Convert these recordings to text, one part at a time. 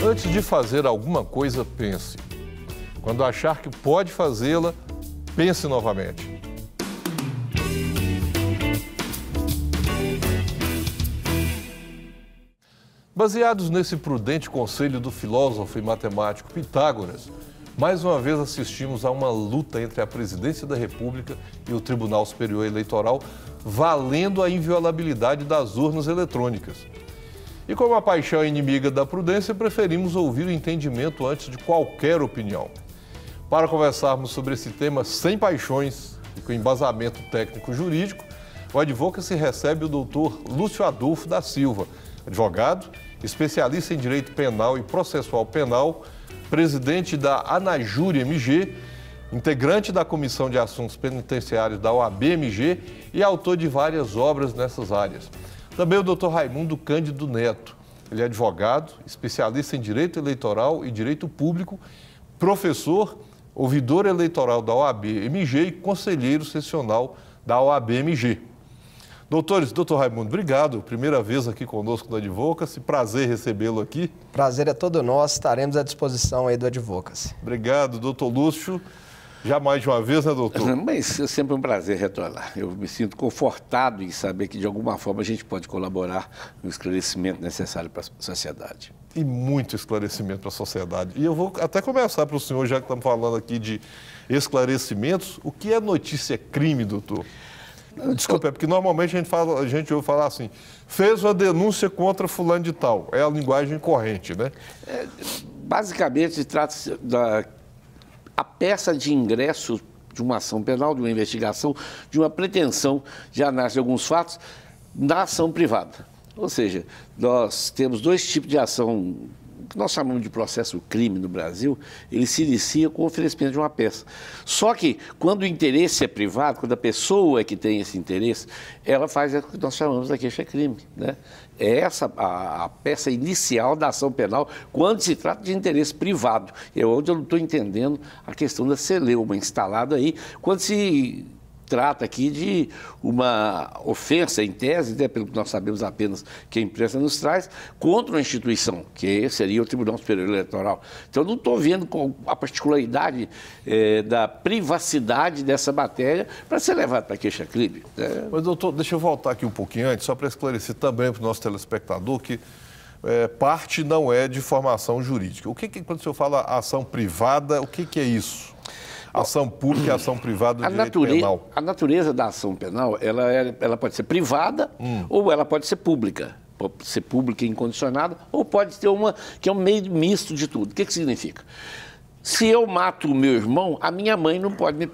Antes de fazer alguma coisa, pense. Quando achar que pode fazê-la, pense novamente. Baseados nesse prudente conselho do filósofo e matemático Pitágoras, mais uma vez assistimos a uma luta entre a Presidência da República e o Tribunal Superior Eleitoral, valendo a inviolabilidade das urnas eletrônicas. E como a paixão é inimiga da prudência, preferimos ouvir o entendimento antes de qualquer opinião. Para conversarmos sobre esse tema sem paixões e com embasamento técnico-jurídico, o Advocacy recebe o doutor Lúcio Adolfo da Silva, advogado, especialista em Direito Penal e Processual Penal, presidente da Anajure MG, integrante da Comissão de Assuntos Penitenciários da OAB-MG e autor de várias obras nessas áreas. Também o doutor Raimundo Cândido Neto. Ele é advogado, especialista em Direito Eleitoral e Direito Público, professor, ouvidor eleitoral da OAB-MG e conselheiro sessional da OAB-MG. Doutores, doutor Raimundo, obrigado. Primeira vez aqui conosco do Advocacy. Prazer recebê-lo aqui. Prazer é todo nosso. Estaremos à disposição aí do Advocacy. Obrigado, doutor Lúcio. Já mais de uma vez, né, doutor? Mas é sempre um prazer retornar. Eu me sinto confortado em saber que, de alguma forma, a gente pode colaborar no esclarecimento necessário para a sociedade. E muito esclarecimento para a sociedade. E eu vou até começar para o senhor, já que estamos falando aqui de esclarecimentos. O que é notícia crime, doutor? Desculpa, é porque normalmente a gente ouve falar assim, fez uma denúncia contra fulano de tal. É a linguagem corrente, né? Basicamente, trata-se da a peça de ingresso de uma ação penal, de uma investigação, de uma pretensão de análise de alguns fatos na ação privada. Ou seja, nós temos dois tipos de ação que nós chamamos de processo crime no Brasil, ele se inicia com o oferecimento de uma peça. Só que, quando o interesse é privado, quando a pessoa é que tem esse interesse, ela faz o que nós chamamos da queixa-crime, né? É essa a peça inicial da ação penal, quando se trata de interesse privado. É onde eu não estou entendendo a questão da celeuma instalada aí, quando se trata aqui de uma ofensa, em tese, né, pelo que nós sabemos apenas que a imprensa nos traz, contra uma instituição, que seria o Tribunal Superior Eleitoral. Então, eu não estou vendo a particularidade da privacidade dessa matéria para ser levada para queixa-crime. Mas, doutor, deixa eu voltar aqui um pouquinho antes, só para esclarecer também para o nosso telespectador que parte não é de formação jurídica. Quando o senhor fala ação privada, o que é isso? Ação pública e ação privada do direito penal. A natureza da ação penal, ela pode ser privada ou ela pode ser pública. Pode ser pública e incondicionada ou pode ter uma que é um meio misto de tudo. O que significa? Se eu mato o meu irmão, a minha mãe não pode me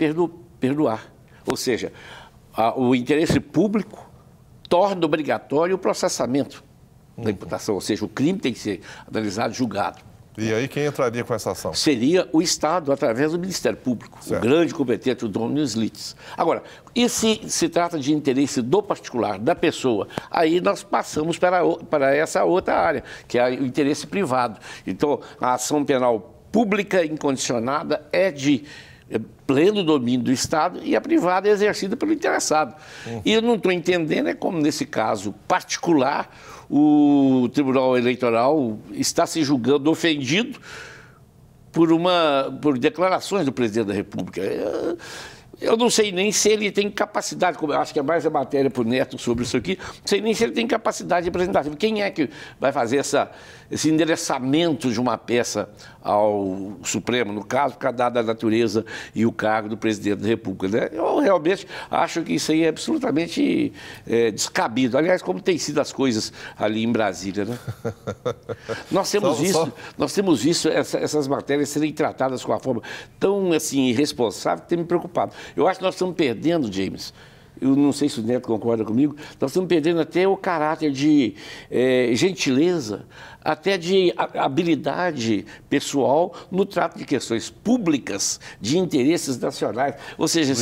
perdoar. Ou seja, o interesse público torna obrigatório o processamento da imputação. Ou seja, o crime tem que ser analisado e julgado. E aí quem entraria com essa ação? Seria o Estado, através do Ministério Público, certo. O grande competente, o dominus litis. Agora, e se trata de interesse do particular, da pessoa, aí nós passamos para essa outra área, que é o interesse privado. Então, a ação penal pública incondicionada é de pleno domínio do Estado e a privada é exercida pelo interessado. E eu não estou entendendo como, nesse caso particular, o Tribunal Eleitoral está se julgando ofendido por declarações do presidente da República. Eu não sei nem se ele tem capacidade, como eu acho que é mais a matéria para o Neto sobre isso aqui, não sei nem se ele tem capacidade representativa. Quem é que vai fazer esse endereçamento de uma peça ao Supremo, no caso, por causa da natureza e o cargo do presidente da República, né? Eu realmente acho que isso aí é absolutamente descabido. Aliás, como tem sido as coisas ali em Brasília, né? Nós temos visto essas matérias serem tratadas com uma forma tão assim, irresponsável que tem me preocupado. Eu acho que nós estamos perdendo, James, eu não sei se o Neto concorda comigo, nós estamos perdendo até o caráter de gentileza, até de habilidade pessoal no trato de questões públicas, de interesses nacionais. Ou seja,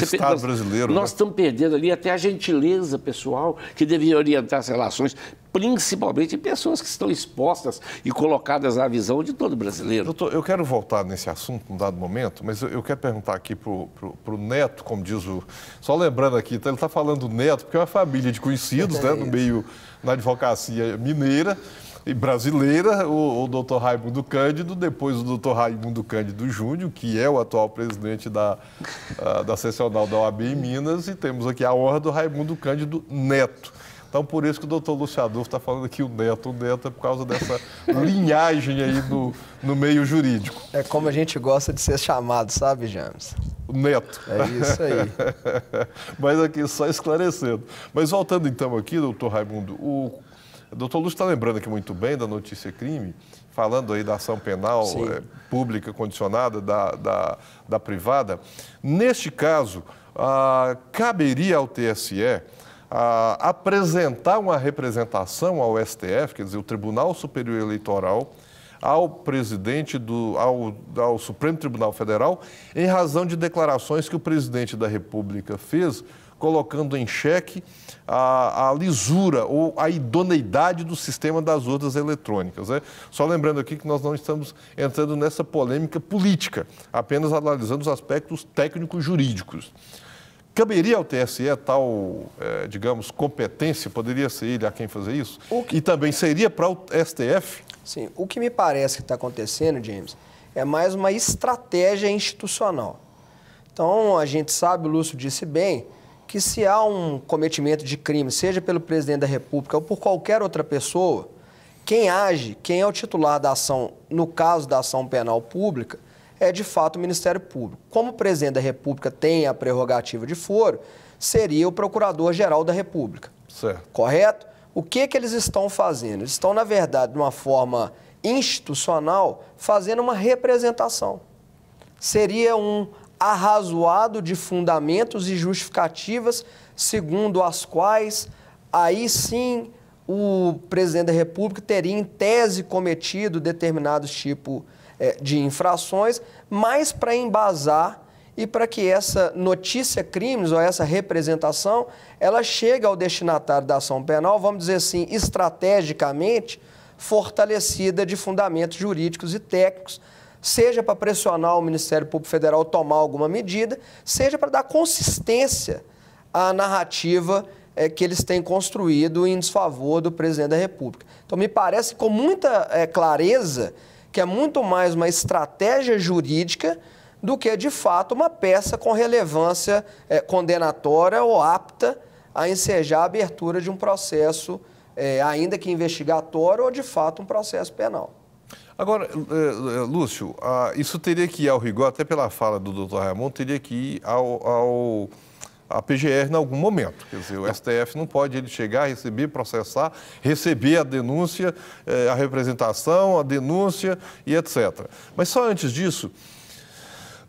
nós estamos perdendo ali até a gentileza pessoal que deveria orientar as relações, principalmente em pessoas que estão expostas e colocadas à visão de todo brasileiro. Doutor, eu quero voltar nesse assunto num dado momento, mas eu quero perguntar aqui para o Neto, como diz o... Só lembrando aqui, então ele está falando Neto, porque é uma família de conhecidos, né, no meio, na advocacia mineira. E brasileira, o doutor Raimundo Cândido, depois o doutor Raimundo Cândido Júnior, que é o atual presidente da seccional da OAB em Minas, e temos aqui a honra do Raimundo Cândido Neto. Então, por isso que o doutor Lúcio Adolfo está falando aqui o Neto é por causa dessa linhagem aí no meio jurídico. É como a gente gosta de ser chamado, sabe, James? O Neto. É isso aí. Mas aqui, só esclarecendo. Mas voltando então aqui, doutor Raimundo, o doutor Lúcio está lembrando aqui muito bem da notícia crime, falando aí da ação penal pública condicionada da privada. Neste caso, caberia ao TSE apresentar uma representação ao STF, quer dizer, o Tribunal Superior Eleitoral, ao presidente ao Supremo Tribunal Federal, em razão de declarações que o presidente da República fez, colocando em xeque a lisura ou a idoneidade do sistema das urnas eletrônicas, né? Só lembrando aqui que nós não estamos entrando nessa polêmica política, apenas analisando os aspectos técnicos jurídicos. Caberia ao TSE tal, digamos, competência? Poderia ser ele a quem fazer isso? E também seria para o STF? Sim, o que me parece que está acontecendo, James, é mais uma estratégia institucional. Então, a gente sabe, o Lúcio disse bem, que se há um cometimento de crime, seja pelo presidente da República ou por qualquer outra pessoa, quem age, quem é o titular da ação, no caso da ação penal pública, é de fato o Ministério Público. Como o presidente da República tem a prerrogativa de foro, seria o Procurador-Geral da República. Certo. Correto? O que eles estão fazendo? Eles estão, na verdade, de uma forma institucional, fazendo uma representação. Seria um arrazoado de fundamentos e justificativas, segundo as quais, aí sim, o presidente da República teria, em tese, cometido determinados tipos de infrações, mas para embasar e para que essa notícia crimes ou essa representação, ela chegue ao destinatário da ação penal, vamos dizer assim, estrategicamente fortalecida de fundamentos jurídicos e técnicos, seja para pressionar o Ministério Público Federal a tomar alguma medida, seja para dar consistência à narrativa que eles têm construído em desfavor do presidente da República. Então, me parece com muita clareza que é muito mais uma estratégia jurídica do que, de fato, uma peça com relevância condenatória ou apta a ensejar a abertura de um processo, ainda que investigatório, ou, de fato, um processo penal. Agora, Lúcio, isso teria que ir ao rigor, até pela fala do doutor Raimundo, teria que ir à PGR em algum momento. Quer dizer, o STF não pode ele chegar, receber, processar, receber a denúncia, a representação, a denúncia e etc. Mas só antes disso,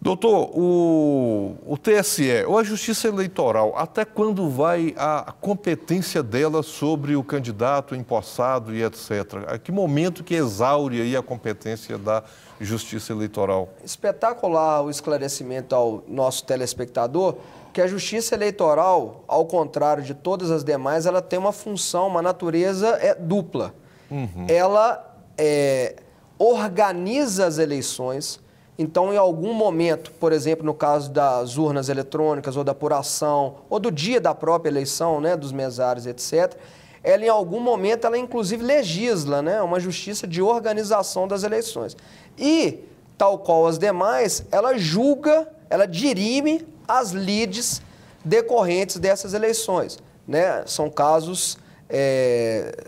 doutor, o TSE, ou a Justiça Eleitoral, até quando vai a competência dela sobre o candidato empossado e etc? A que momento que exaure aí a competência da Justiça Eleitoral? Espetacular o esclarecimento ao nosso telespectador, que a Justiça Eleitoral, ao contrário de todas as demais, ela tem uma função, uma natureza dupla. Uhum. Ela organiza as eleições. Então, em algum momento, por exemplo, no caso das urnas eletrônicas ou da apuração, ou do dia da própria eleição, né, dos mesários, etc., ela, em algum momento, ela inclusive legisla, né, uma justiça de organização das eleições. E, tal qual as demais, ela julga, ela dirime as lides decorrentes dessas eleições, né? São casos,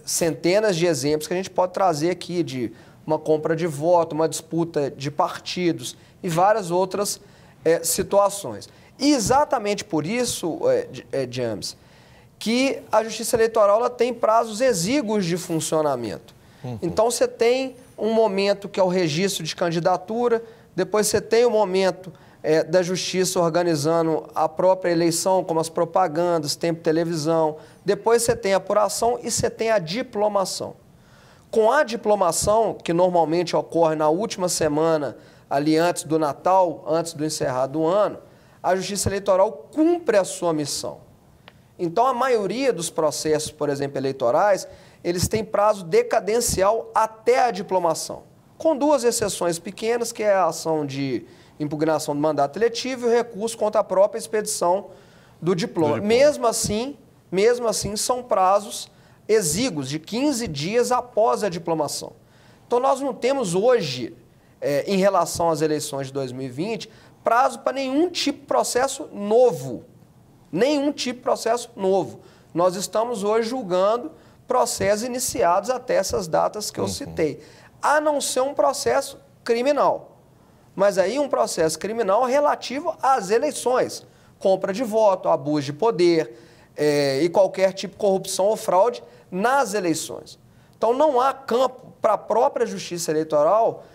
centenas de exemplos que a gente pode trazer aqui de uma compra de voto, uma disputa de partidos e várias outras situações. E exatamente por isso, James, que a Justiça Eleitoral ela tem prazos exíguos de funcionamento. Uhum. Então, você tem um momento que é o registro de candidatura, depois você tem o momento da Justiça organizando a própria eleição, como as propagandas, tempo de televisão, depois você tem a apuração e você tem a diplomação. Com a diplomação, que normalmente ocorre na última semana, ali antes do Natal, antes do encerrado do ano, a Justiça Eleitoral cumpre a sua missão. Então, a maioria dos processos, por exemplo, eleitorais, eles têm prazo decadencial até a diplomação, com duas exceções pequenas, que é a ação de impugnação do mandato eletivo e o recurso contra a própria expedição do diploma. Mesmo assim, são prazos exíguos de 15 dias após a diplomação. Então, nós não temos hoje, em relação às eleições de 2020, prazo para nenhum tipo de processo novo. Nenhum tipo de processo novo. Nós estamos hoje julgando processos iniciados até essas datas que eu citei, a não ser um processo criminal. Mas aí um processo criminal relativo às eleições, compra de voto, abuso de poder e qualquer tipo de corrupção ou fraude nas eleições. Então não há campo para a própria Justiça Eleitoral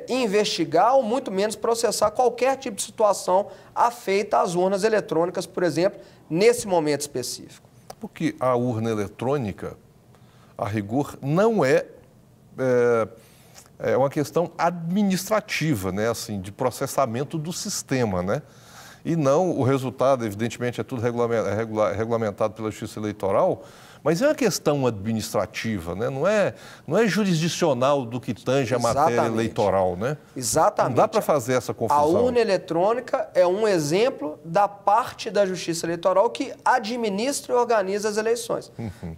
investigar ou muito menos processar qualquer tipo de situação afeita às urnas eletrônicas, por exemplo, nesse momento específico. Porque a urna eletrônica, a rigor, não é uma questão administrativa, né? Assim, de processamento do sistema, né? E não, o resultado, evidentemente, é tudo regulamentado pela Justiça Eleitoral, mas é uma questão administrativa, né? Não é jurisdicional do que tange a matéria eleitoral, né? Exatamente. Não dá para fazer essa confusão. A urna eletrônica é um exemplo da parte da Justiça Eleitoral que administra e organiza as eleições.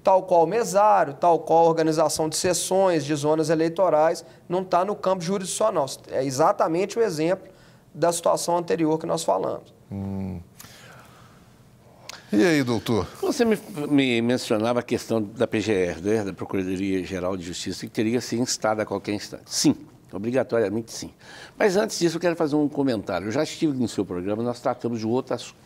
Tal qual o mesário, tal qual a organização de sessões, de zonas eleitorais, não está no campo jurisdicional. É exatamente o exemplo da situação anterior que nós falamos. E aí, doutor? Você me mencionava a questão da PGR, né, da Procuradoria-Geral de Justiça, que teria que ser instada a qualquer instante. Sim, obrigatoriamente sim. Mas antes disso, eu quero fazer um comentário. Eu já estive no seu programa, nós tratamos de outro assunto.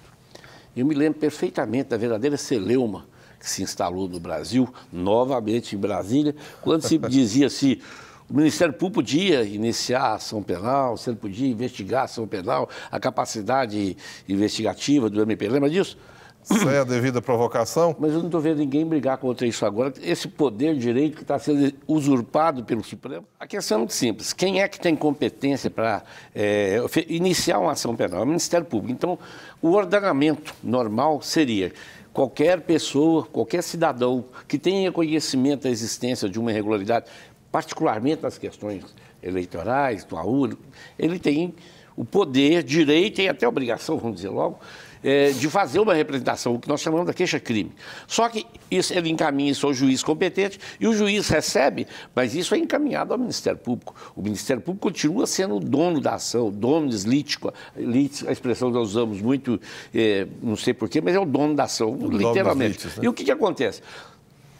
Eu me lembro perfeitamente da verdadeira celeuma que se instalou no Brasil, novamente em Brasília, quando se dizia assim: o Ministério Público podia iniciar a ação penal, se ele podia investigar a ação penal, a capacidade investigativa do MP. Lembra disso? Isso é a devida provocação? Mas eu não estou vendo ninguém brigar contra isso agora. Esse poder de direito que está sendo usurpado pelo Supremo. A questão é muito simples. Quem é que tem competência para iniciar uma ação penal? É o Ministério Público. Então, o ordenamento normal seria: qualquer pessoa, qualquer cidadão que tenha conhecimento da existência de uma irregularidade, particularmente nas questões eleitorais, do AU, ele tem o poder, direito e até obrigação, vamos dizer logo, de fazer uma representação, o que nós chamamos da queixa-crime. Só que isso, ele encaminha isso ao juiz competente e o juiz recebe, mas isso é encaminhado ao Ministério Público. O Ministério Público continua sendo o dono da ação, o dono lítico, a expressão que nós usamos muito, não sei porquê, mas é o dono da ação, literalmente. Lites, né? E o que acontece?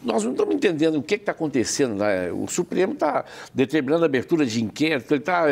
Nós não estamos entendendo o que está acontecendo, né? O Supremo está determinando a abertura de inquérito, ele está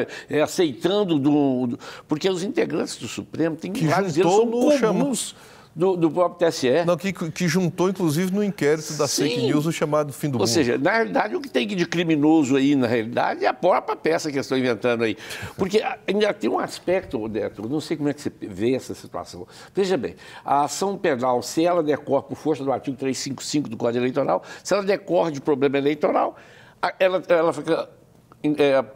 aceitando, porque os integrantes do Supremo têm vários deles são comuns do próprio TSE. Não, que juntou, inclusive, no inquérito da fake news o chamado fim do mundo. Ou seja, na realidade, o que tem de criminoso aí, na realidade, é a própria peça que eles estão inventando aí. Porque ainda tem um aspecto, Neto, eu não sei como é que você vê essa situação. Veja bem, a ação penal, se ela decorre por força do artigo 355 do Código Eleitoral, se ela decorre de problema eleitoral, ela fica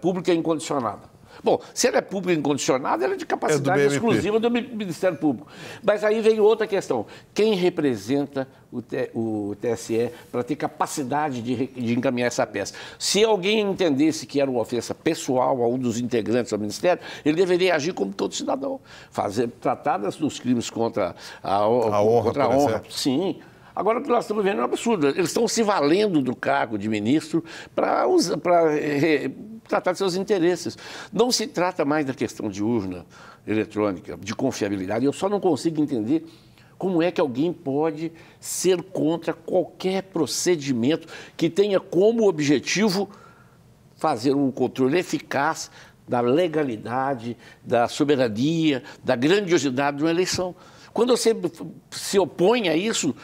pública e incondicionada. Bom, se ela é pública incondicionada, ela é de capacidade exclusiva do Ministério Público. Mas aí vem outra questão. Quem representa o TSE para ter capacidade de encaminhar essa peça? Se alguém entendesse que era uma ofensa pessoal a um dos integrantes do Ministério, ele deveria agir como todo cidadão. Tratar dos crimes contra a honra. Sim. Agora, o que nós estamos vendo é um absurdo. Eles estão se valendo do cargo de ministro para tratar de seus interesses. Não se trata mais da questão de urna eletrônica, de confiabilidade. Eu só não consigo entender como é que alguém pode ser contra qualquer procedimento que tenha como objetivo fazer um controle eficaz da legalidade, da soberania, da grandiosidade de uma eleição. Quando você se opõe a isso,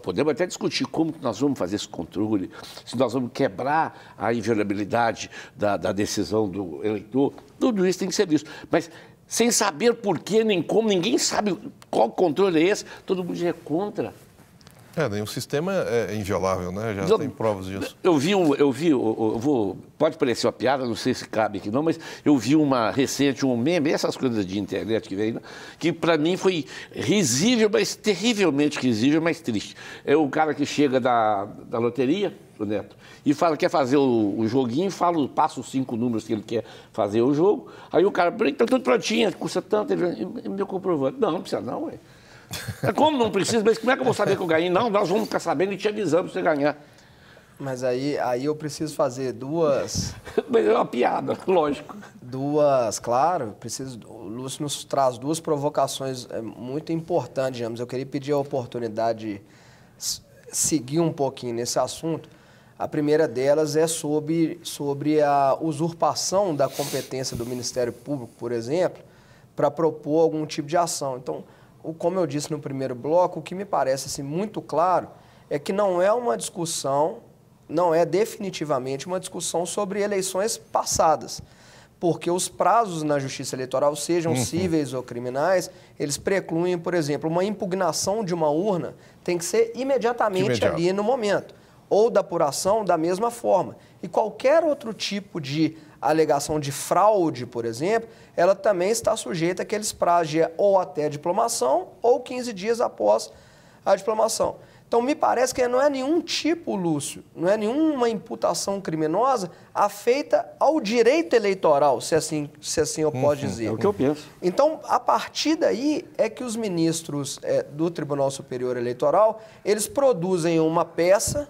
podemos até discutir como nós vamos fazer esse controle, se nós vamos quebrar a inviolabilidade da decisão do eleitor, tudo isso tem que ser visto. Mas sem saber por quê, nem como, ninguém sabe qual controle é esse, todo mundo já é contra. O sistema é inviolável, né? Já tem provas disso. Pode parecer uma piada, não sei se cabe aqui não, mas eu vi um meme, essas coisas de internet que veio, né? Que para mim foi risível, mas terrivelmente risível, mas triste. É o cara que chega da loteria, o Neto, e quer fazer o joguinho, passa os 5 números que ele quer fazer o jogo, aí o cara, está tudo prontinho, custa tanto, ele meu comprovante. Não precisa não, ué. Como não precisa? Mas como é que eu vou saber que eu ganhei? Não, nós vamos ficar sabendo e te avisamos para você ganhar. Mas aí eu preciso fazer duas... Mas é uma piada, lógico. Claro, o Lúcio nos traz duas provocações muito importantes, digamos. Eu queria pedir a oportunidade de seguir um pouquinho nesse assunto. A primeira delas é sobre a usurpação da competência do Ministério Público, por exemplo, para propor algum tipo de ação. Então, como eu disse no primeiro bloco, o que me parece assim, muito claro é que não é uma discussão, não é definitivamente uma discussão sobre eleições passadas, porque os prazos na Justiça Eleitoral, sejam cíveis ou criminais, eles precluem, por exemplo, uma impugnação de uma urna tem que ser imediatamente ali no momento, ou da apuração da mesma forma. E qualquer outro tipo de alegação de fraude, por exemplo, ela também está sujeita àqueles prazos de ou até a diplomação ou 15 dias após a diplomação. Então, me parece que não é nenhum tipo, Lúcio, não é nenhuma imputação criminosa afeita ao direito eleitoral, se assim eu posso dizer. É o que eu penso. Então, a partir daí é que os ministros do Tribunal Superior Eleitoral, eles produzem uma peça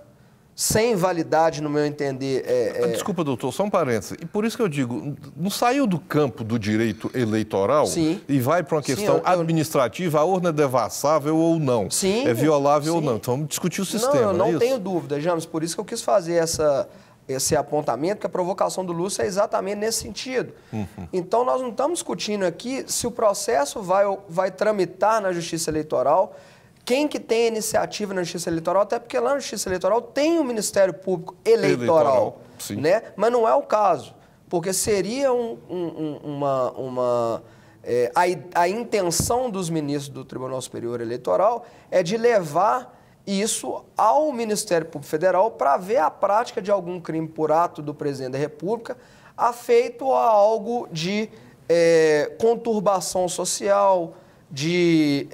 sem validade, no meu entender. Desculpa, doutor, só um parênteses. E por isso que eu digo, não saiu do campo do direito eleitoral e vai para uma questão administrativa, a urna é devassável ou não, é violável ou não. Então vamos discutir o sistema, não, eu não tenho dúvida, James, por isso que eu quis fazer esse apontamento, que a provocação do Lúcio é exatamente nesse sentido. Então nós não estamos discutindo aqui se o processo vai tramitar na Justiça Eleitoral. Quem que tem a iniciativa na Justiça Eleitoral, até porque lá na Justiça Eleitoral tem o Ministério Público Eleitoral, né? Mas não é o caso, porque seria a intenção dos ministros do Tribunal Superior Eleitoral é de levar isso ao Ministério Público Federal para ver a prática de algum crime por ato do Presidente da República afeito a algo de conturbação social, de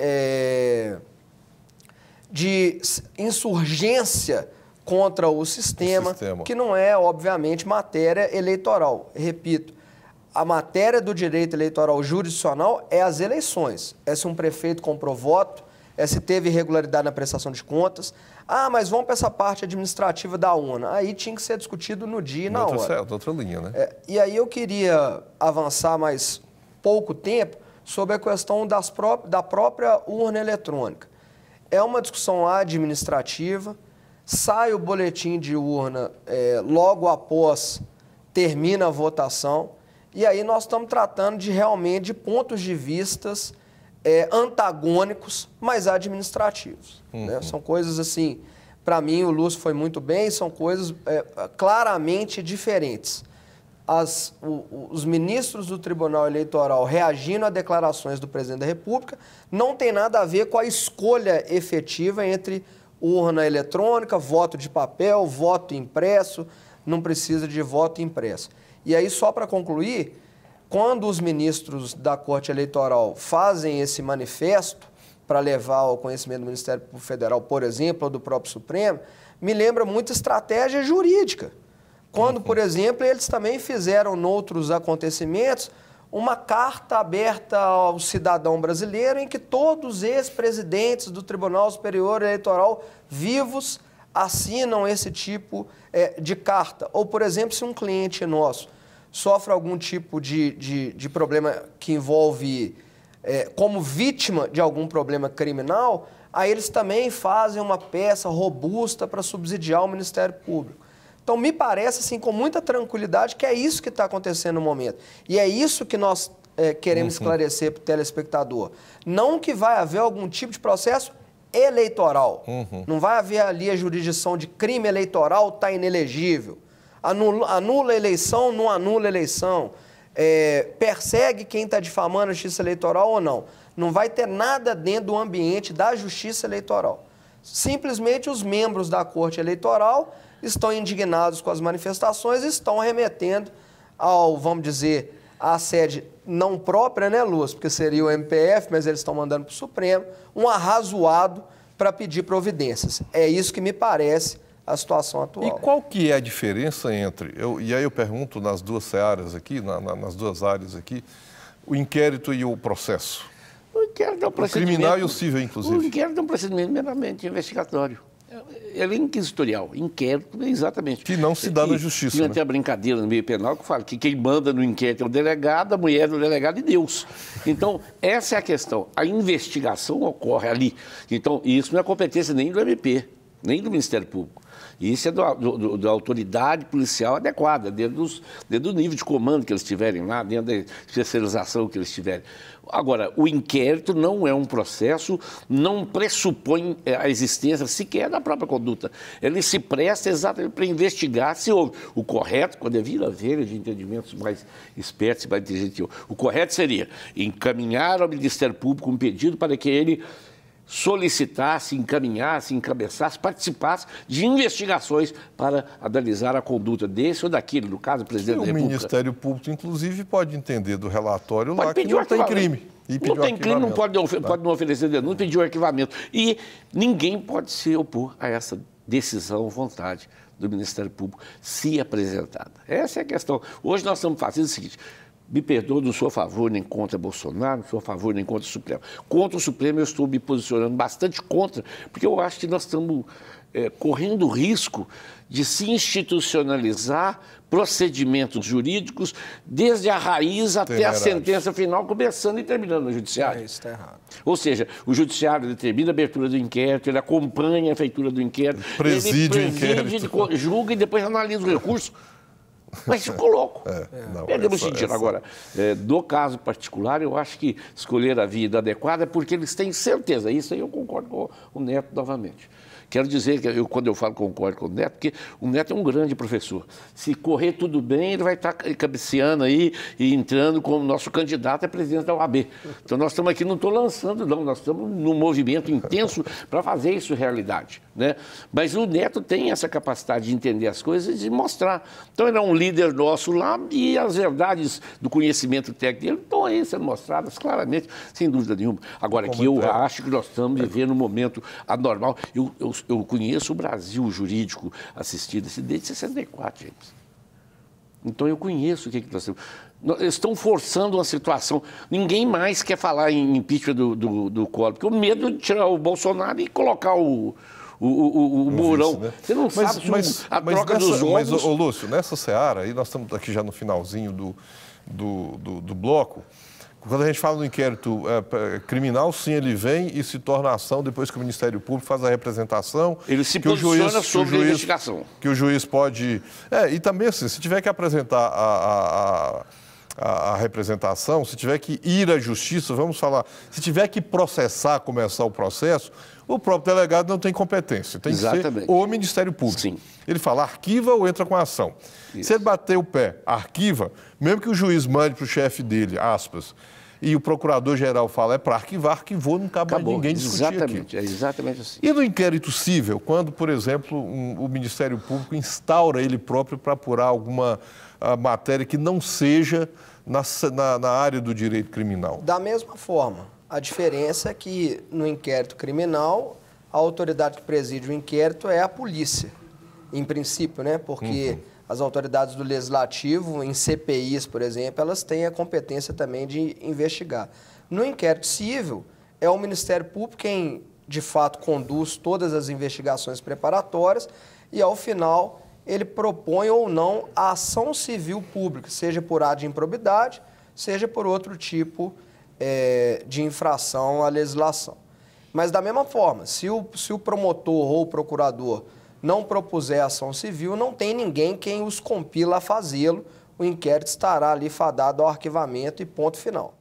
insurgência contra o sistema, que não é, obviamente, matéria eleitoral. Repito, a matéria do direito eleitoral jurisdicional é as eleições. É se um prefeito comprou voto, é se teve irregularidade na prestação de contas. Ah, mas vamos para essa parte administrativa da urna. Aí tinha que ser discutido no dia e na hora. Outra linha, né? E aí eu queria avançar mais pouco tempo sobre a questão da própria urna eletrônica. É uma discussão administrativa, sai o boletim de urna logo após termina a votação, e aí nós estamos tratando realmente de pontos de vistas antagônicos, mas administrativos. Né? São coisas assim, para mim o Lúcio foi muito bem, são coisas claramente diferentes. Os ministros do Tribunal Eleitoral reagindo a declarações do Presidente da República não tem nada a ver com a escolha efetiva entre urna eletrônica, voto de papel, voto impresso, não precisa de voto impresso. E aí, só para concluir, quando os ministros da Corte Eleitoral fazem esse manifesto para levar ao conhecimento do Ministério Público Federal, por exemplo, ou do próprio Supremo, me lembra muito estratégia jurídica. Quando, por exemplo, eles também fizeram, noutros acontecimentos, uma carta aberta ao cidadão brasileiro em que todos os ex-presidentes do Tribunal Superior Eleitoral vivos assinam esse tipo de carta. Ou, por exemplo, se um cliente nosso sofre algum tipo de problema que envolve, como vítima de algum problema criminal, aí eles também fazem uma peça robusta para subsidiar o Ministério Público. Então, me parece, assim, com muita tranquilidade, que é isso que está acontecendo no momento. E é isso que nós queremos esclarecer para o telespectador. Não que vai haver algum tipo de processo eleitoral. Não vai haver ali a jurisdição de crime eleitoral, está inelegível. Anula a eleição, não anula a eleição. Persegue quem está difamando a justiça eleitoral ou não. Não vai ter nada dentro do ambiente da justiça eleitoral. Simplesmente os membros da Corte Eleitoral estão indignados com as manifestações e estão remetendo vamos dizer, à sede não própria, né, Lúcio? Porque seria o MPF, mas eles estão mandando para o Supremo, um arrazoado para pedir providências. É isso que me parece a situação atual. E qual que é a diferença entre, e aí eu pergunto nas duas searas aqui, nas duas áreas aqui, o inquérito e o processo? O inquérito é um procedimento... criminal e o civil, inclusive. O inquérito é um procedimento meramente investigatório. Ele é inquisitorial. Inquérito, exatamente. Que não se dá na justiça. Tinha até a brincadeira no meio penal que fala que quem manda no inquérito é o delegado, a mulher do delegado e Deus. Então, essa é a questão. A investigação ocorre ali. Então, isso não é competência nem do MP, nem do Ministério Público. Isso é da autoridade policial adequada, dentro do nível de comando que eles tiverem lá, dentro da especialização que eles tiverem. Agora, o inquérito não é um processo, não pressupõe a existência sequer da própria conduta. Ele se presta exatamente para investigar se houve. O correto, quando é vir a ver de entendimentos mais espertos e mais inteligentes, o correto seria encaminhar ao Ministério Público um pedido para que ele solicitasse, encaminhasse, encabeçasse, participasse de investigações para analisar a conduta desse ou daquele, no caso, o presidente da República. O Ministério Público, inclusive, pode entender do relatório pode lá que não tem crime. Não tem crime, não pode não oferecer denúncia, pedir o arquivamento. E ninguém pode se opor a essa decisão, vontade do Ministério Público, se apresentada. Essa é a questão. Hoje nós estamos fazendo o seguinte... Me perdoa, não sou a favor nem contra Bolsonaro, não sou a favor nem contra o Supremo. Contra o Supremo eu estou me posicionando bastante contra, porque eu acho que nós estamos correndo o risco de se institucionalizar procedimentos jurídicos desde a raiz até a sentença final, começando e terminando no judiciário. Isso está errado. Ou seja, o judiciário determina a abertura do inquérito, ele acompanha a feitura do inquérito, preside o inquérito, julga e depois analisa o recurso. Mas ficou louco. Perdemos sentido. Agora, no caso particular, eu acho que escolher a via adequada é porque eles têm certeza. Isso aí eu concordo com o Neto novamente. Quero dizer que quando eu falo concordo com o Neto, porque o Neto é um grande professor. Se correr tudo bem, ele vai estar cabeceando aí e entrando como nosso candidato a presidente da OAB. Então nós estamos aqui, não estou lançando, não, nós estamos num movimento intenso para fazer isso realidade, né? Mas o Neto tem essa capacidade de entender as coisas e de mostrar. Então ele é um líder nosso lá e as verdades do conhecimento técnico dele estão aí sendo mostradas claramente, sem dúvida nenhuma. Agora, que eu acho que nós estamos vivendo um momento anormal. Eu conheço o Brasil jurídico assistido desde 64, gente. Então eu conheço o que nós temos. Eles estão forçando uma situação. Ninguém mais quer falar em impeachment do Collor, porque o medo de tirar o Bolsonaro e colocar o Mourão. Vice, né? Você não sabe se a troca dos ovos... Mas, ô Lúcio, nessa seara, aí nós estamos aqui já no finalzinho do bloco. Quando a gente fala no inquérito criminal, sim, ele vem e se torna ação depois que o Ministério Público faz a representação. Ele se posiciona sobre a investigação. Que o juiz pode... e também, assim, se tiver que apresentar a representação, se tiver que ir à justiça, vamos falar, se tiver que processar, começar o processo, o próprio delegado não tem competência. Tem que ser o Ministério Público. Sim. Ele fala, arquiva ou entra com a ação. Isso. Se ele bater o pé, arquiva, mesmo que o juiz mande para o chefe dele, aspas, e o procurador-geral fala, é para arquivar, arquivou, não cabe mais ninguém discutir exatamente, aqui. É exatamente assim. E no inquérito cível, quando, por exemplo, o Ministério Público instaura ele próprio para apurar alguma matéria que não seja na área do direito criminal? Da mesma forma. A diferença é que no inquérito criminal, a autoridade que preside o inquérito é a polícia, em princípio, né? Porque as autoridades do legislativo, em CPIs, por exemplo, elas têm a competência também de investigar. No inquérito civil, é o Ministério Público quem, de fato, conduz todas as investigações preparatórias e, ao final, ele propõe ou não a ação civil pública, seja por ato de improbidade, seja por outro tipo de infração à legislação. Mas, da mesma forma, se o promotor ou o procurador não propuser ação civil, não tem ninguém quem os compila a fazê-lo, o inquérito estará ali fadado ao arquivamento e ponto final.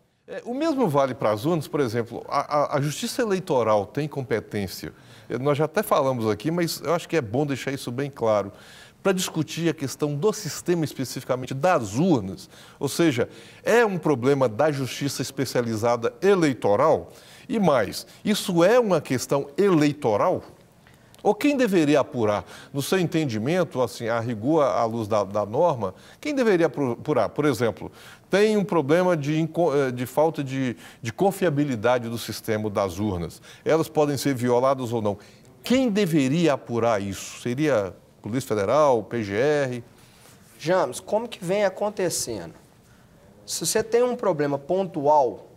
O mesmo vale para as urnas, por exemplo, a Justiça Eleitoral tem competência, nós já até falamos aqui, mas eu acho que é bom deixar isso bem claro, para discutir a questão do sistema especificamente das urnas, ou seja, é um problema da Justiça Especializada Eleitoral? E mais, isso é uma questão eleitoral? Ou quem deveria apurar? No seu entendimento, assim, a rigor, à luz da norma, quem deveria apurar? Por exemplo, tem um problema de falta de confiabilidade do sistema das urnas. Elas podem ser violadas ou não. Quem deveria apurar isso? Seria Polícia Federal, PGR? James, como que vem acontecendo? Se você tem um problema pontual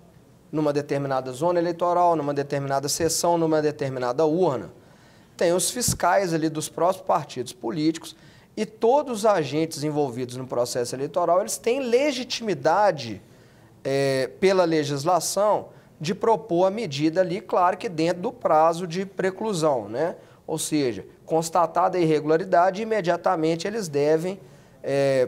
numa determinada zona eleitoral, numa determinada sessão, numa determinada urna. Tem os fiscais ali dos próprios partidos políticos e todos os agentes envolvidos no processo eleitoral, eles têm legitimidade pela legislação de propor a medida ali, claro que dentro do prazo de preclusão, né? Ou seja, constatada a irregularidade, imediatamente eles devem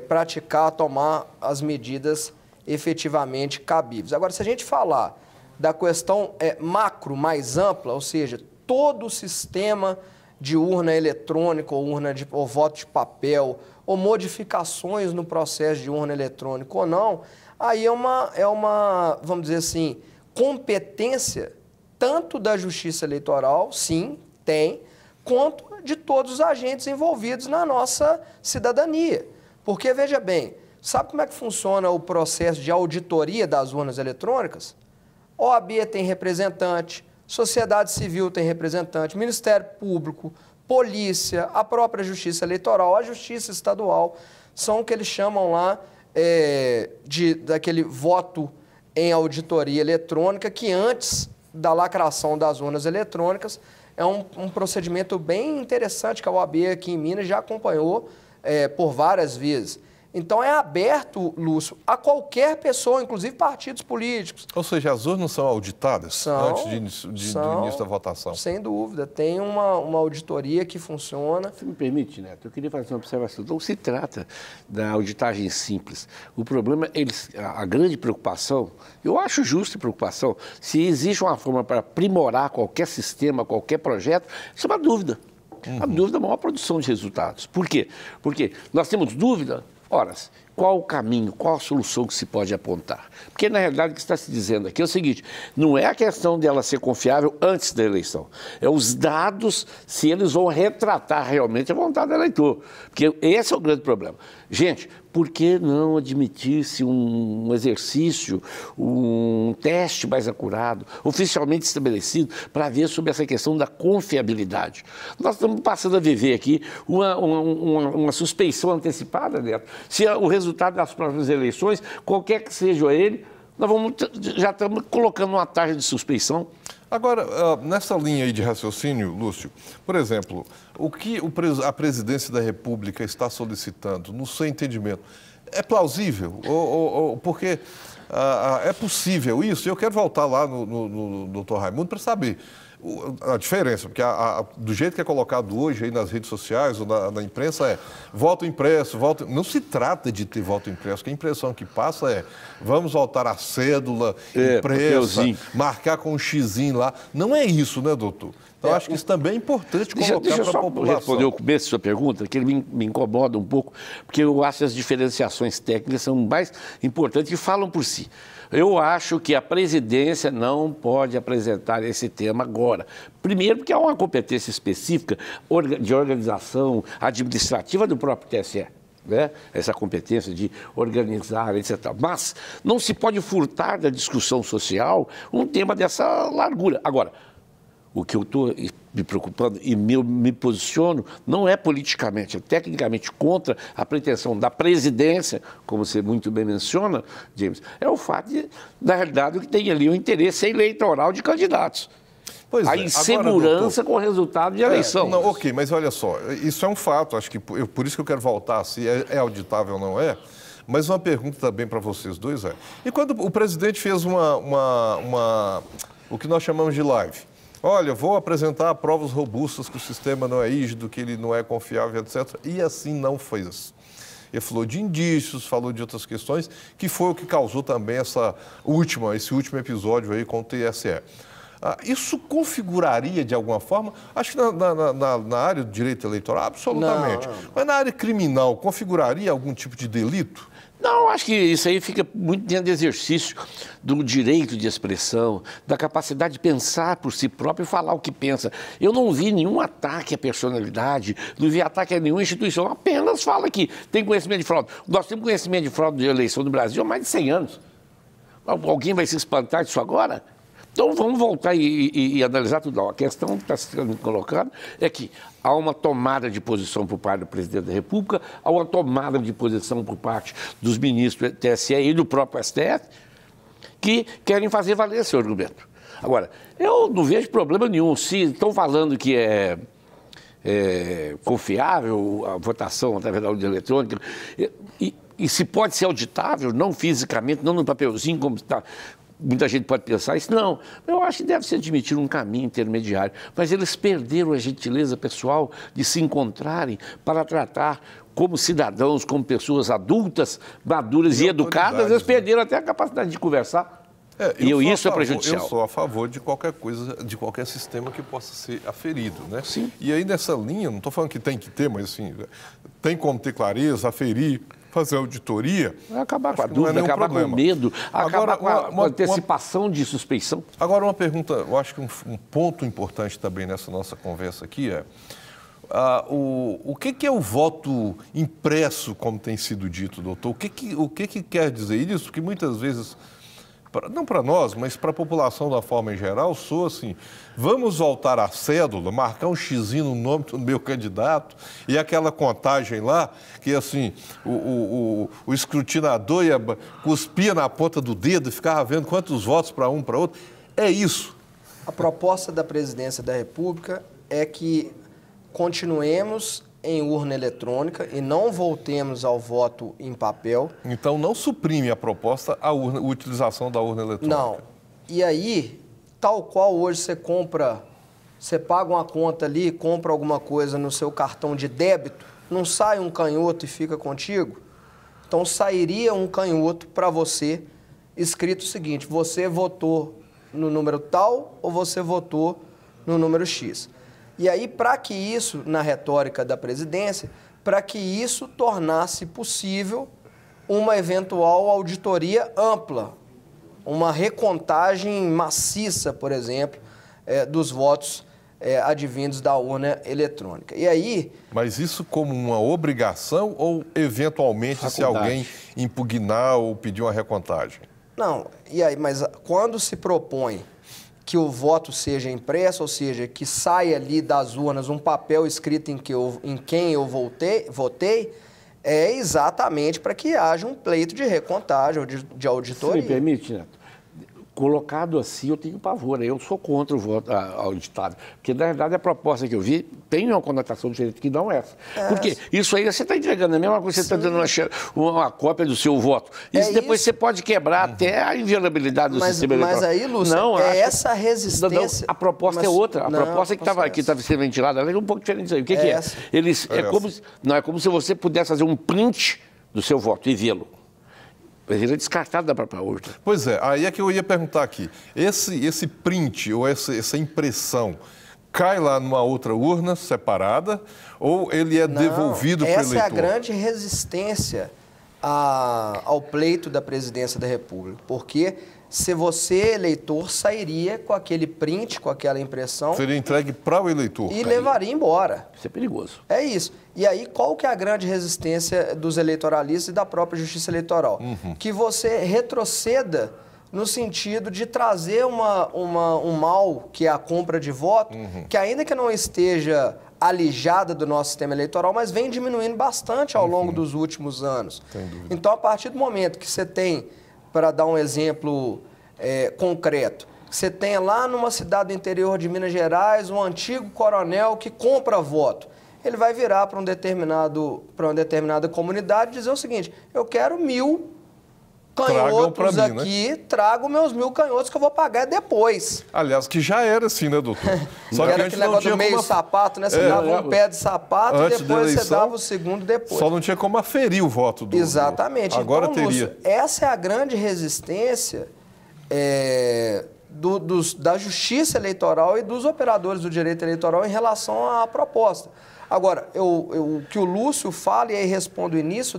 praticar, tomar as medidas efetivamente cabíveis. Agora, se a gente falar da questão macro mais ampla, ou seja, todo o sistema de urna eletrônica ou voto de papel, ou modificações no processo de urna eletrônica ou não, aí é uma, vamos dizer assim, competência tanto da Justiça Eleitoral, sim, tem, quanto de todos os agentes envolvidos na nossa cidadania. Porque, veja bem, sabe como é que funciona o processo de auditoria das urnas eletrônicas? OAB tem representante, sociedade civil tem representante, Ministério Público, polícia, a própria Justiça Eleitoral, a Justiça Estadual, são o que eles chamam lá daquele voto em auditoria eletrônica, que antes da lacração das urnas eletrônicas é um procedimento bem interessante que a OAB aqui em Minas já acompanhou por várias vezes. Então é aberto, Lúcio, a qualquer pessoa, inclusive partidos políticos. Ou seja, as urnas são auditadas antes do início da votação? Sem dúvida. Tem uma auditoria que funciona. Se me permite, Neto, eu queria fazer uma observação. Não se trata da auditagem simples. O problema, a grande preocupação, eu acho justa a preocupação, se existe uma forma para aprimorar qualquer sistema, qualquer projeto, isso é uma dúvida. A dúvida é a maior produção de resultados. Por quê? Porque nós temos dúvida. Ora, qual o caminho, qual a solução que se pode apontar? Porque, na realidade, o que está se dizendo aqui é o seguinte, não é a questão dela ser confiável antes da eleição, é os dados, se eles vão retratar realmente a vontade do eleitor. Porque esse é o grande problema. Gente, por que não admitir-se um exercício, um teste mais acurado, oficialmente estabelecido, para ver sobre essa questão da confiabilidade? Nós estamos passando a viver aqui uma suspeição antecipada, Neto. Se o resultado das próximas eleições, qualquer que seja ele, já estamos colocando uma taxa de suspeição. Agora, nessa linha aí de raciocínio, Lúcio, por exemplo, o que a Presidência da República está solicitando, no seu entendimento, é plausível? Porque é possível isso? Eu quero voltar lá no doutor Raimundo para saber a diferença, porque do jeito que é colocado hoje aí nas redes sociais ou na imprensa voto impresso, não se trata de ter voto impresso, que a impressão que passa vamos votar a cédula impressa, marcar com um xizinho lá. Não é isso, né, doutor? Então, acho que isso também é importante colocar para a população. Deixa eu responder o começo da sua pergunta, que ele me incomoda um pouco, porque eu acho que as diferenciações técnicas são mais importantes e falam por si. Eu acho que a presidência não pode apresentar esse tema agora. Primeiro, porque há uma competência específica de organização administrativa do próprio TSE. Né? Essa competência de organizar, etc. Mas não se pode furtar da discussão social um tema dessa largura. Agora, o que eu estou me preocupando e me posiciono não é politicamente, é tecnicamente contra a pretensão da presidência, como você muito bem menciona, James, é o fato de, na realidade, o que tem ali o interesse eleitoral de candidatos. A insegurança com o resultado de eleição. Não, ok, mas olha só, isso é um fato, acho que por isso que eu quero voltar, se é auditável ou não é. Mas uma pergunta também para vocês dois e quando o presidente fez o que nós chamamos de live? Olha, vou apresentar provas robustas que o sistema não é rígido, que ele não é confiável, etc. E assim não fez. Ele falou de indícios, falou de outras questões, que foi o que causou também esse último episódio aí com o TSE. Isso configuraria de alguma forma, acho que na área do direito eleitoral, absolutamente. Não. Mas na área criminal, configuraria algum tipo de delito? Não, acho que isso aí fica muito dentro do exercício do direito de expressão, da capacidade de pensar por si próprio e falar o que pensa. Eu não vi nenhum ataque à personalidade, não vi ataque a nenhuma instituição, apenas fala que tem conhecimento de fraude. Nós temos conhecimento de fraude de eleição no Brasil há mais de 100 anos. Alguém vai se espantar disso agora? Então vamos voltar e analisar tudo. A questão que está sendo colocada é que há uma tomada de posição por parte do presidente da República, há uma tomada de posição por parte dos ministros do TSE e do próprio STF, que querem fazer valer esse argumento. Agora, eu não vejo problema nenhum. Se estão falando que é confiável a votação através da urna eletrônica, e se pode ser auditável, não fisicamente, não no papelzinho, como está. Muita gente pode pensar isso. Não, eu acho que deve se admitir um caminho intermediário. Mas eles perderam a gentileza pessoal de se encontrarem para tratar como cidadãos, como pessoas adultas, maduras e educadas. Eles perderam até a capacidade de conversar. Isso é prejudicial. Eu sou a favor de qualquer coisa, de qualquer sistema que possa ser aferido, né? Sim. E aí nessa linha, não estou falando que tem que ter, mas assim, tem como ter clareza, aferir, fazer auditoria. Vai acabar com a dúvida, acabar com o medo, acabar com a antecipação de suspeição. Agora uma pergunta, eu acho que um ponto importante também nessa nossa conversa aqui é o que é o voto impresso, como tem sido dito, doutor? O que quer dizer isso? Porque muitas vezes, não para nós, mas para a população da forma em geral, soa assim, vamos voltar à cédula, marcar um xizinho no nome do meu candidato e aquela contagem lá, que assim, o escrutinador cuspia na ponta do dedo e ficava vendo quantos votos para um, para outro. É isso. A proposta da Presidência da República é que continuemos em urna eletrônica e não voltemos ao voto em papel. Então não suprime a proposta a utilização da urna eletrônica. Não. E aí, tal qual hoje você paga uma conta ali, compra alguma coisa no seu cartão de débito, não sai um canhoto e fica contigo? Então sairia um canhoto para você, escrito o seguinte: você votou no número tal ou você votou no número X. E aí, para que isso, na retórica da presidência, para que isso tornasse possível uma eventual auditoria ampla, uma recontagem maciça, por exemplo, dos votos advindos da urna eletrônica. E aí... Mas isso como uma obrigação ou, eventualmente, faculdade, se alguém impugnar ou pedir uma recontagem? Não, e aí, mas quando se propõe que o voto seja impresso, ou seja, que saia ali das urnas um papel escrito em quem eu votei, é exatamente para que haja um pleito de recontagem ou de auditoria. Se me permite, Neto, colocado assim, eu tenho pavor. Eu sou contra o voto auditável. Porque, na verdade, a proposta que eu vi tem uma conotação diferente que não é essa. Porque isso aí você está entregando a mesma coisa que você está dando uma cópia do seu voto. Isso depois você pode quebrar até a inviolabilidade do sistema eleitoral. Mas aí, Lúcio, essa resistência... A proposta é outra. A proposta que estava sendo ventilada é um pouco diferente disso aí. O que é? É como se você pudesse fazer um print do seu voto e vê-lo. Mas ele é descartado da própria urna. Pois é, aí é que eu ia perguntar aqui. Esse print ou essa impressão cai lá numa outra urna separada ou ele é devolvido para o eleitor? Essa é a grande resistência ao pleito da Presidência da República. Porque se você, eleitor, sairia com aquele print, com aquela impressão... Seria entregue para o eleitor. E levaria embora. Isso é perigoso. É isso. E aí, qual que é a grande resistência dos eleitoralistas e da própria Justiça Eleitoral? Que você retroceda no sentido de trazer um mal, que é a compra de voto, que ainda que não esteja alijada do nosso sistema eleitoral, mas vem diminuindo bastante ao longo dos últimos anos. Então, a partir do momento que você tem, para dar um exemplo concreto, você tem lá numa cidade do interior de Minas Gerais um antigo coronel que compra voto. Ele vai virar para uma determinada comunidade e dizer o seguinte: eu quero 1000 canhotos aqui, trago meus 1000 canhotos que eu vou pagar depois. Aliás, que já era assim, né, doutor? Só que era aquele negócio do meio sapato, né? Você dava um pé de sapato e depois você dava o segundo depois. Só não tinha como aferir o voto do... Exatamente. Agora então, teria. Lúcio, essa é a grande resistência da Justiça Eleitoral e dos operadores do direito eleitoral em relação à proposta. Agora, o que o Lúcio fala, e aí respondo o início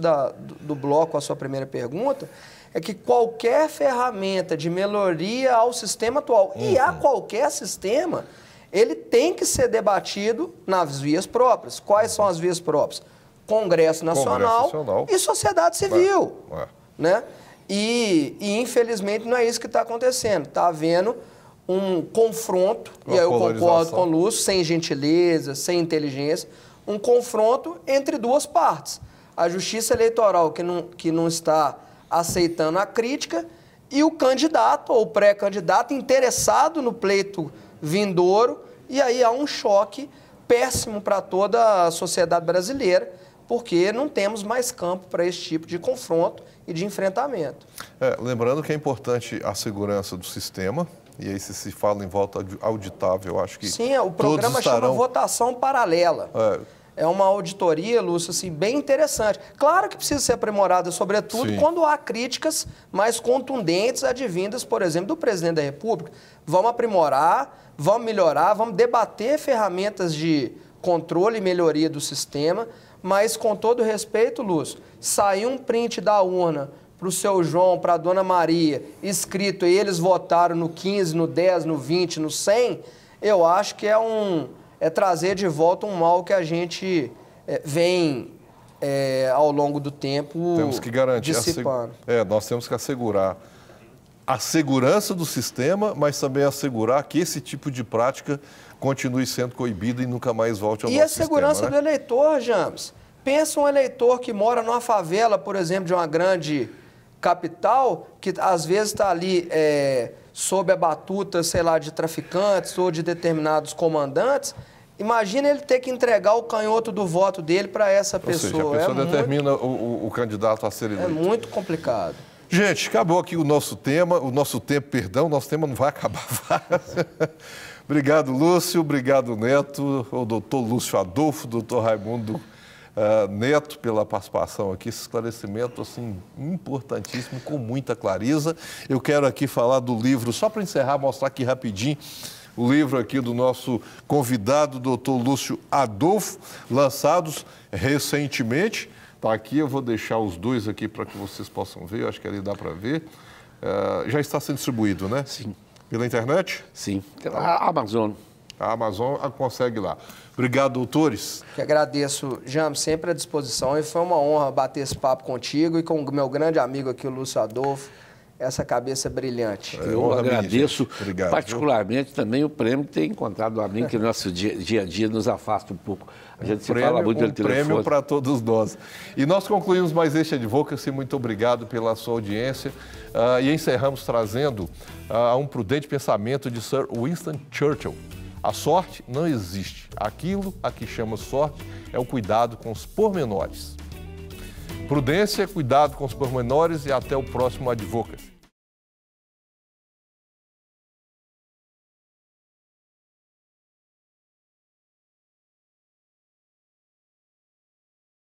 do bloco a sua primeira pergunta, é que qualquer ferramenta de melhoria ao sistema atual e a qualquer sistema, ele tem que ser debatido nas vias próprias. Quais são as vias próprias? Congresso Nacional e sociedade civil. Né? E, infelizmente, não é isso que está acontecendo. Está havendo um confronto, e aí eu concordo com o Lúcio, sem gentileza, sem inteligência, um confronto entre duas partes. A Justiça Eleitoral, que não está aceitando a crítica, e o candidato ou pré-candidato interessado no pleito vindouro, e aí há um choque péssimo para toda a sociedade brasileira, porque não temos mais campo para esse tipo de confronto e de enfrentamento. Lembrando que é importante a segurança do sistema, e aí se fala em voto auditável, eu acho que sim, o programa chama votação paralela. É uma auditoria, Lúcio, assim, bem interessante. Claro que precisa ser aprimorada, sobretudo, quando há críticas mais contundentes advindas, por exemplo, do presidente da República. Vamos aprimorar, vamos melhorar, vamos debater ferramentas de controle e melhoria do sistema, mas, com todo respeito, Lúcio, sair um print da urna para o seu João, para a dona Maria, escrito e eles votaram no 15, no 10, no 20, no 100, eu acho que é trazer de volta um mal que a gente vem, ao longo do tempo, temos que garantir dissipando. Nós temos que assegurar a segurança do sistema, mas também assegurar que esse tipo de prática continue sendo coibida e nunca mais volte ao nosso sistema. E a segurança do eleitor, James? Pensa um eleitor que mora numa favela, por exemplo, de uma grande capital, que às vezes está ali sob a batuta, sei lá, de traficantes ou de determinados comandantes. Imagina ele ter que entregar o canhoto do voto dele para essa pessoa. Ou seja, a pessoa determina o candidato a ser eleito. É muito complicado. Gente, acabou aqui o nosso tema, nosso tema não vai acabar fácil. Obrigado, Lúcio, obrigado, Neto, o doutor Lúcio Adolfo, doutor Raimundo Neto, pela participação aqui, esse esclarecimento assim, importantíssimo, com muita clareza. Eu quero aqui falar do livro, só para encerrar, mostrar aqui rapidinho, o livro aqui do nosso convidado, doutor Lúcio Adolfo, lançados recentemente. Tá aqui, eu vou deixar os dois aqui para que vocês possam ver, eu acho que ali dá para ver. Já está sendo distribuído, né? Sim. Pela internet? Sim, a Amazon. A Amazon consegue lá. Obrigado, doutores. Que agradeço, James, sempre à disposição. E foi uma honra bater esse papo contigo e com o meu grande amigo aqui, o Lúcio Adolfo, essa cabeça brilhante. Eu agradeço particularmente também o prêmio de ter encontrado um amigo que no nosso dia a dia nos afasta um pouco. A gente se fala muito pelo telefone. Prêmio para todos nós. E nós concluímos mais este Advocacy. Muito obrigado pela sua audiência. E encerramos trazendo um prudente pensamento de Sir Winston Churchill. A sorte não existe. Aquilo a que chama sorte é o cuidado com os pormenores. Prudência, cuidado com os pormenores e até o próximo Advocacy.